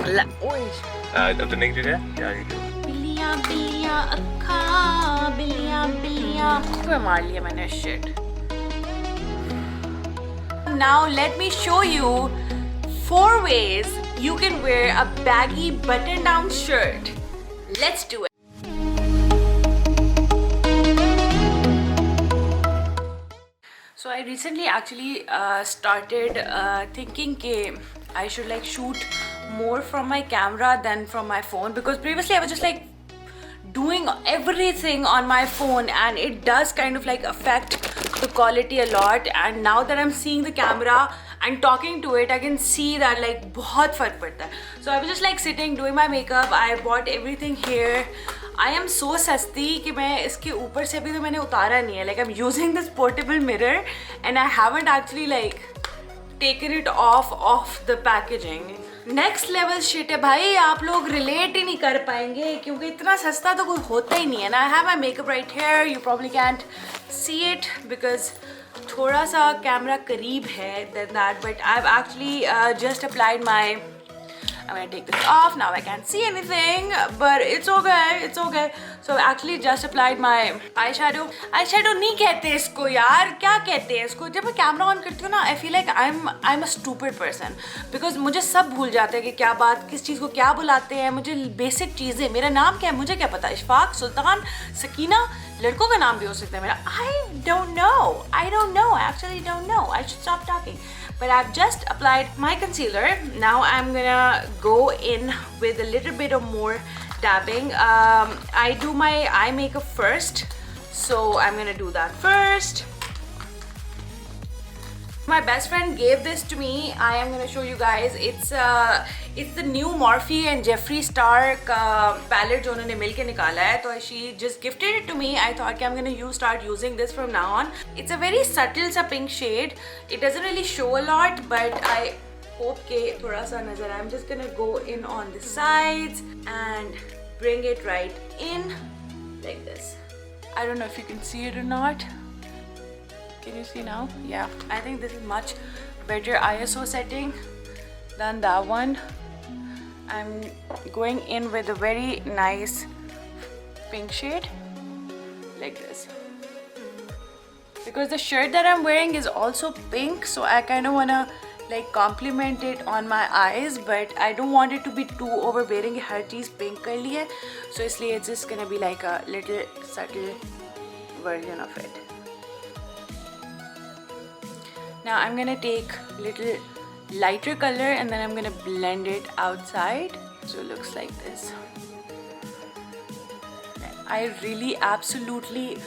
अब तो नेक्स्ट है क्या बिल्लियाँ बिल्लियाँ अक्खा बिल्लियाँ बिल्लियाँ को मार लिया मैंने shit. Now let me show you 4 ways you can wear a baggy button-down shirt. Let's do it. So I recently actually started thinking that I should like shoot more from my camera than from my phone, because previously I was just like doing everything on my phone and it does kind of like affect the quality a lot. And now that I'm seeing the camera and talking to it, I can see that like बहुत फर्क पड़ता है. So I was just like sitting doing my makeup. I bought everything here. I am so सस्ती कि मैं इसके ऊपर से अभी तो मैंने उतारा नहीं है. Like I'm using this portable mirror and I haven't actually like taken it off the packaging. Next level shit है भाई, आप लोग relate ही नहीं कर पाएंगे क्योंकि इतना सस्ता तो कोई होता ही नहीं है. And I have my makeup right here. You probably can't see it because थोड़ा सा कैमरा करीब है than that, but I've actually just applied my. I'm gonna take this off now. I can't see anything, but it's okay. It's okay. So I actually just applied my eyeshadow. Eyeshadow नहीं कहते इसको यार, क्या कहते हैं इसको? जब मैं कैमरा ऑन करती हूँ ना, I feel like I'm a stupid person because मुझे सब भूल जाते हैं कि क्या बात किस चीज़ को क्या बुलाते हैं. मुझे बेसिक चीज़ें, मेरा नाम क्या है मुझे क्या पता. इशफाक, सुल्तान, सकीना, लड़कों का नाम भी हो सकता है मेरा. I don't know. I actually don't know. I should stop talking. But I've just applied my concealer. Now I'm gonna go in with a little bit of more dabbing. I do my eye makeup first, so I'm gonna do that first. My best friend gave this to me. I am gonna show you guys. It's the new Morphe and Jeffree Star palette जो उन्होंने मिलके निकाला है. तो she just gifted it to me. I thought कि I'm gonna start using this from now on. It's a very subtle सा pink shade. It doesn't really show a lot, but I hope के थोड़ा सा नजर. I'm just gonna go in on the sides and bring it right in like this. I don't know if you can see it or not. Can you see now? Yeah, I think this is much better ISO setting than that one. I'm going in with a very nice pink shade like this. Because the shirt that I'm wearing is also pink, so I kind of want to like complement it on my eyes, but I don't want it to be too overbearing. Her cheese pink कर ली है, so इसलिए it's just gonna be like a little subtle version of it. Now I'm gonna take little lighter color and then I'm gonna blend it outside, so it looks like this. I really absolutely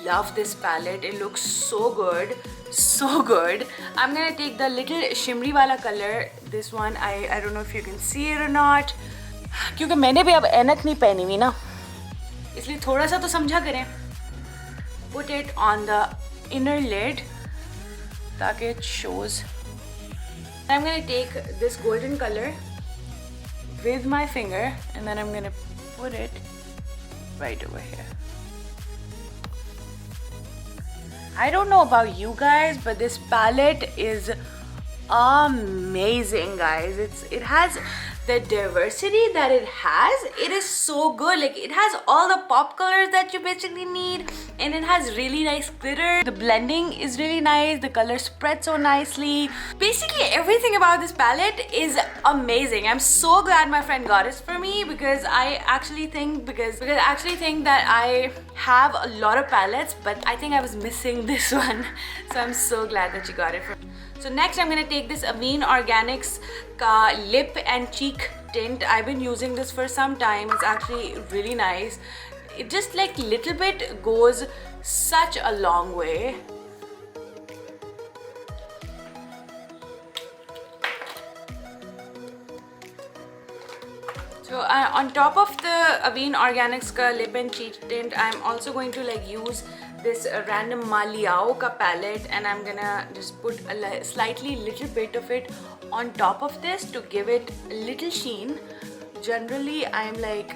love this palette. It looks so good, so good. I'm gonna take the little shimmery wala color, this one. I don't know if you can see it or not, क्योंकि मैंने भी अब ऐनक नहीं पहनी हुई ना, इसलिए थोड़ा सा तो समझा करें. Put it on the inner lid ताकि it shows. I'm gonna take this golden color with my finger and then I'm gonna put it right over here. I don't know about you guys, but this palette is amazing, guys. It has the diversity that it has. It is so good. Like it has all the pop colors that you basically need, and it has really nice glitter. The blending is really nice. The colors spread so nicely. Basically everything about this palette is amazing. I'm so glad my friend got it for me because I actually think that I have a lot of palettes, but I think I was missing this one. So I'm so glad that she got it for me. So next I'm gonna take this Avene Organics ka lip and cheek tint. I've been using this for some time. It's actually really nice. It just like little bit goes such a long way. So on top of the Avene Organics ka lip and cheek tint, I'm also going to like use this random Maliao ka palette, and I'm gonna just put a slightly little bit of it on top of this to give it a little sheen. Generally I'm like,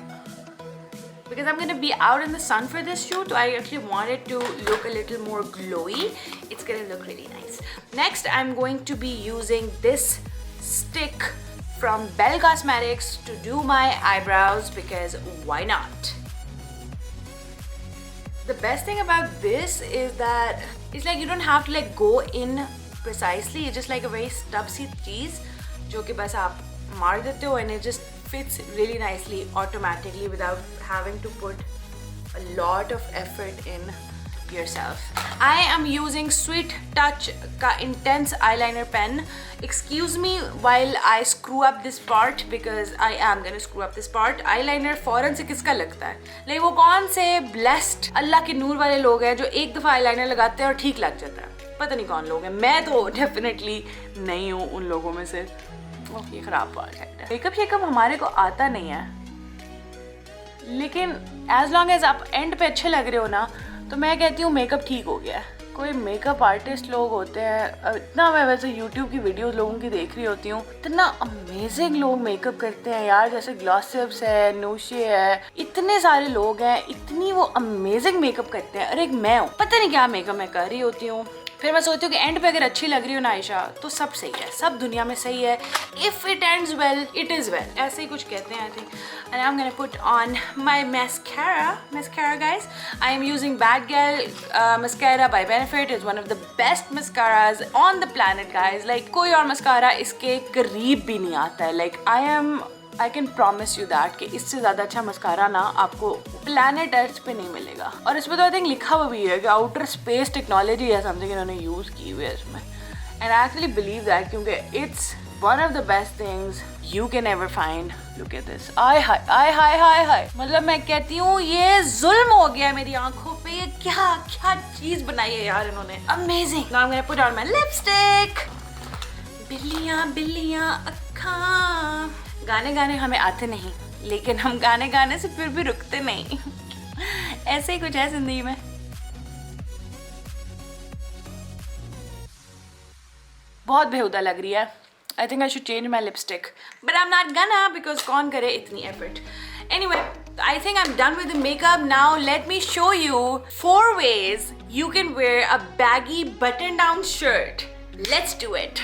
because I'm gonna be out in the sun for this shoot, I actually want it to look a little more glowy. It's gonna look really nice. Next I'm going to be using this stick from Bell Cosmetics to do my eyebrows because why not? The best thing about this is that it's like you don't have to like go in precisely. It's just like a very stubby cheese जो कि बस आप मार देते हो and it just fits really nicely automatically without having to put a lot of effort in yourself. I am using Sweet Touch का Intense Eyeliner pen. Excuse me while I screw up this part because I am gonna screw up this part. Eyeliner फौरन से किसका लगता है? लेकिन वो कौन से blessed अल्लाह के नूर वाले लोग हैं जो एक दफ़ा eyeliner लगाते हैं और ठीक लग जाता है? पता नहीं कौन लोग हैं. मैं तो definitely नहीं हूँ उन लोगों में से. ओह ये ख़राब बात है. मेकअप हमारे को आता नहीं है, लेकिन as long as आप end पे अच्छे लग रहे हो ना, तो मैं कहती हूँ मेकअप ठीक हो गया है. कोई मेकअप आर्टिस्ट लोग होते हैं, इतना मैं वैसे यूट्यूब की वीडियोस लोगों की देख रही होती हूँ, इतना अमेजिंग लोग मेकअप करते हैं यार. जैसे ग्लॉसिप्स है, नूशे है, इतने सारे लोग हैं, इतनी वो अमेजिंग मेकअप करते हैं. और एक मैं हूँ, पता नहीं क्या मेकअप मैं कर रही होती हूँ. फिर मैं सोचती हूँ कि एंड पे अगर अच्छी लग रही हो ना आयशा, तो सब सही है, सब दुनिया में सही है. If it ends well it is well, ऐसे ही कुछ कहते हैं I think. And I am gonna put on my mascara guys. I am using Bad Girl mascara by Benefit. It's one of the best mascaras on the planet guys. Like कोई और mascara इसके करीब भी नहीं आता है. I can promise you that कि इससे ज़्यादा अच्छा मस्कारा ना आपको प्लैनेट अर्थ पे नहीं मिलेगा. और इसमें तो आई थिंक लिखा हुआ भी है कि आउटर स्पेस टेक्नोलॉजी या समथिंग इन्होंने यूज़ की हुई है इसमें. And I actually believe that क्योंकि it's one of the best things you can ever find. Look at this. आय हाय मतलब मैं कहती हूँ ये जुल्म हो गया मेरी आंखों पे. ये क्या चीज़ बनाई है यार इन्होंने. Amazing. Now I am gonna put on my lipstick. बिल्लियाँ अक्खां. गाने हमें आते नहीं, लेकिन हम गाने से फिर भी रुकते नहीं. ऐसे ही कुछ है जिंदगी में. बहुत बेहुदा लग रही है. I think I should change my lipstick, but I am not gonna because कौन करे इतनी effort. Anyway, I think I am done with the makeup. Now let me show you 4 ways you can wear a baggy button down shirt. Let's do it.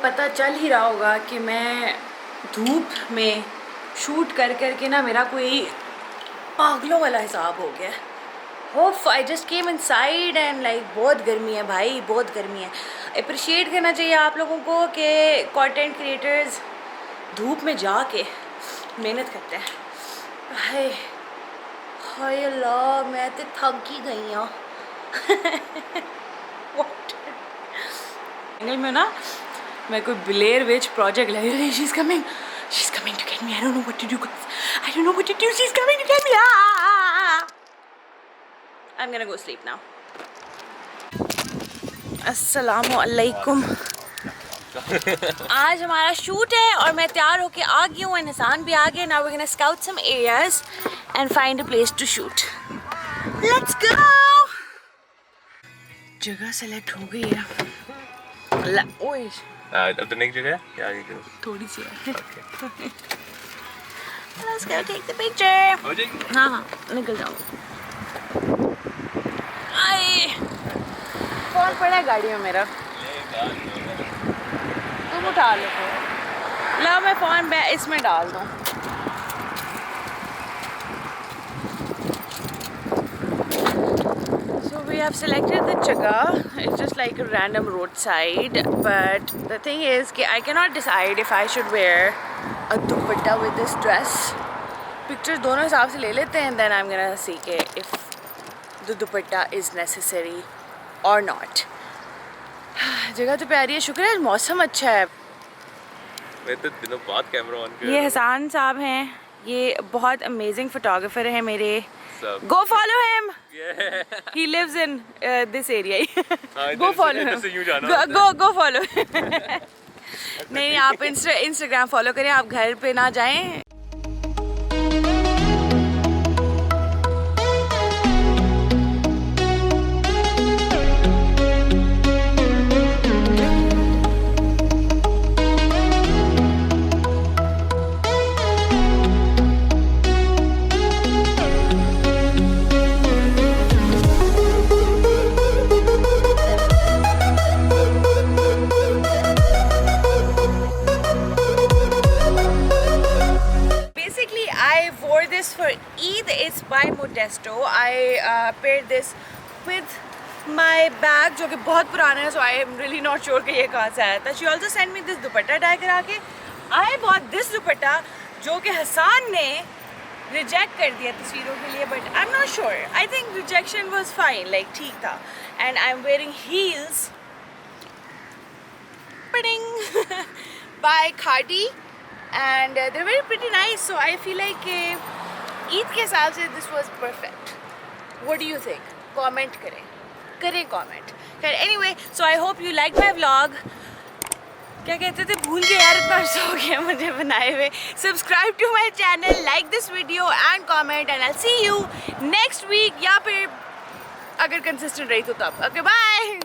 पता चल ही रहा होगा कि मैं धूप में शूट कर के ना मेरा कोई पागलों वाला हिसाब हो गया. Hope I just came inside and like बहुत गर्मी है भाई, बहुत गर्मी है. अप्रिशिएट करना चाहिए आप लोगों को कि कंटेंट क्रिएटर्स धूप में जाके मेहनत करते हैं. हाय हाय अल्लाह, मैं तो थक ही गई हूँ. एंगल में ना मैं कोई ब्लेयर विच प्रोजेक्ट लग रही. She is coming to get me. I don't know what to do guys. I don't know what to do. She is coming to get me. I am gonna go sleep now. अस्सलामु अलैकुम. आज हमारा shoot है और मैं तैयार होके आ गई हूँ. निसान भी आ गया. Now we are gonna scout some areas and find a place to shoot. Let's go. जगह सेलेक्ट हो गई है. ओए अब तो नेक्स्ट जगह क्या आगे करो? थोड़ी सी है. Okay. Let's go take the picture. हो जाएगी. हाँ हाँ निकल जाओ. आए फोन पड़ा है गाड़ी में मेरा. तुम उठा लो. ला मैं फोन इसमें डाल दूँ. So we have selected the jagah. It's just like a random roadside, but the thing is कि I cannot decide if I should wear a dupatta with this dress. Pictures दोनों हिसाब से ले लेते हैं, then I'm gonna see कि if the dupatta is necessary or not. जगह तो प्यारी है, शुक्र है मौसम अच्छा है. मैं तो दिनों बाद कैमरा ऑन कर. ये हसान साहब हैं, ये बहुत अमेजिंग फोटोग्राफर हैं मेरे. सब. Go follow him. Yeah. He lives in this area. हाँ, Go इधर follow से- him. इधर से यूं जाना Go follow. नहीं आप इंस्टाग्राम फॉलो करें, आप घर पे ना जाएं. Basically, I wore this for Eid. It's by Modesto. I paired this with my bag, जो कि बहुत पुराना है, so I am really not sure कि ये कहाँ से आया था. She also sent me this dupatta dye करा के. I bought this दुपट्टा जो कि हसान ने reject कर दिया तस्वीरों के लिए, but I'm not sure. I think rejection was fine, like ठीक था. And I'm wearing heels. By Khadi. And they're very pretty nice, so I feel like Eid के हिसाब से this was perfect. What do you think? Comment करें comment. Anyway, so I hope you liked my vlog. क्या कहते थे, भूल गए यार, इतना अर्सा हो गया मुझे बनाए हुए. Subscribe to my channel, like this video and comment, and I'll see you next week या फिर अगर consistent रही तो तब. Okay, bye.